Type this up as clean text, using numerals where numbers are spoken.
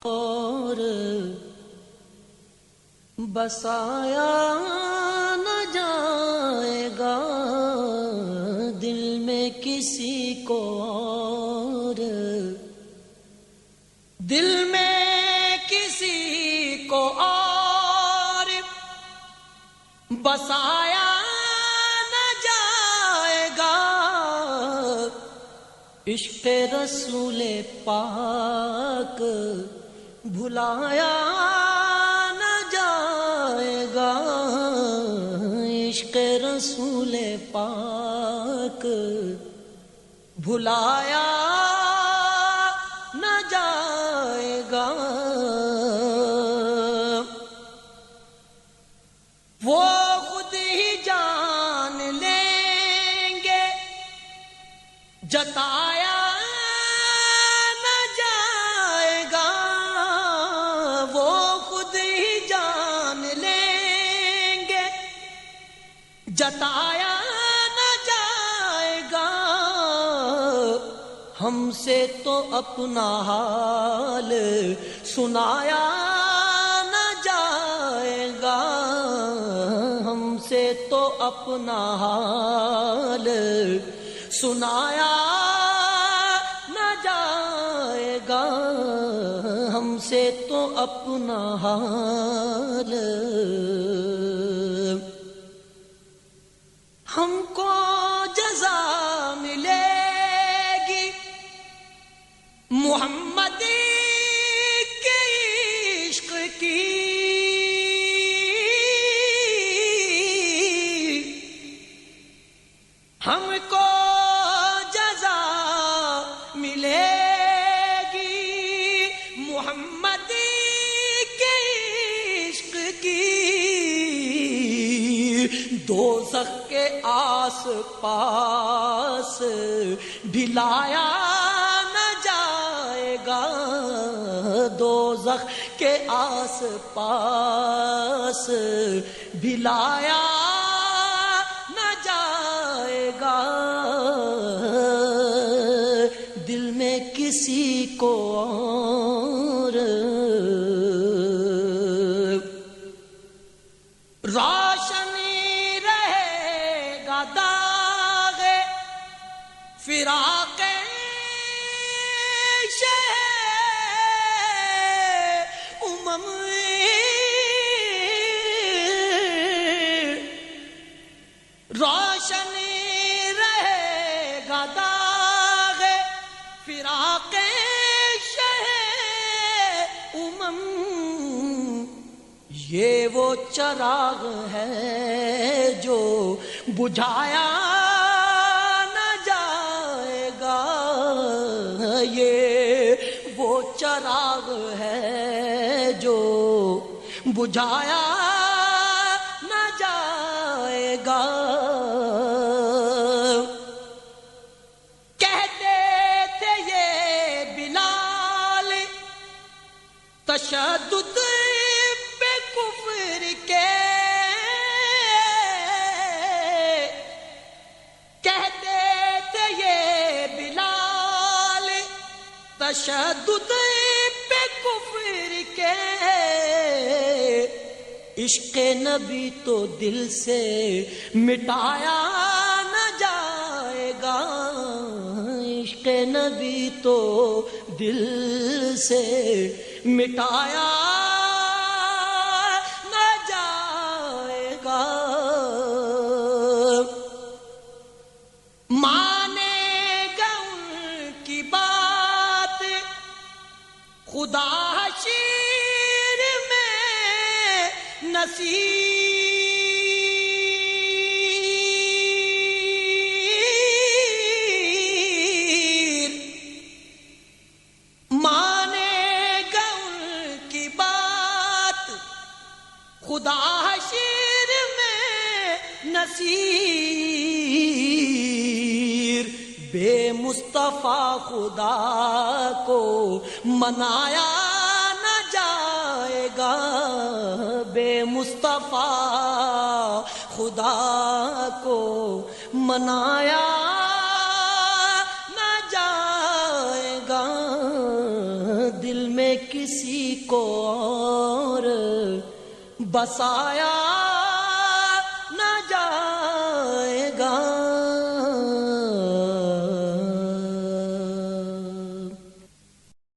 اور بسایا نہ جائے گا دل میں کسی کو اور دل میں کسی کو اور بسایا نہ جائے گا عشق رسول پاک بھلایا نہ جائے گا عشق رسول پاک بھلایا نہ جائے گا وہ خود ہی جان لیں گے جتایا نہ جائے گا وہ خود ہی جان لیں گے جتایا نہ جائے گا ہم سے تو اپنا حال سنایا نہ جائے گا ہم سے تو اپنا حال سنایا نہ جائے گا ہم سے تو اپنا حال ہم کو جزا ملے گی محمد کے عشق کی ہم کو جزا ملے گی محمد کے عشق کی دوزخ کے آس پاس ڈھلایا نہ جائے گا دوزخ کے آس پاس ڈھلایا نہ جائے گا دل میں کسی کو اور روشنی رہے گا داغ فراق شہ امم روشنی رہے گا داغ فراق شہ امم یہ وہ چراغ ہے جو بجھایا نہ جائے گا یہ وہ چراغ ہے جو بجھایا نہ جائے گا کہتے تھے یہ بلال تشدد پہ کفر کے کہتے تھے یہ بلال تشدد پہ کفر کے عشق نبی تو دل سے مٹایا نہ جائے گا عشق نبی تو دل سے مٹایا نہ جائے گا مانے گا ان کی بات خدا حشر میں نصیر مانے گا ان کی بات خدا حشر میں نصیر بے مصطفیٰ خدا کو منایا نہ جائے گا بے مصطفیٰ خدا کو منایا نہ جائے گا دل میں کسی کو اور بسایا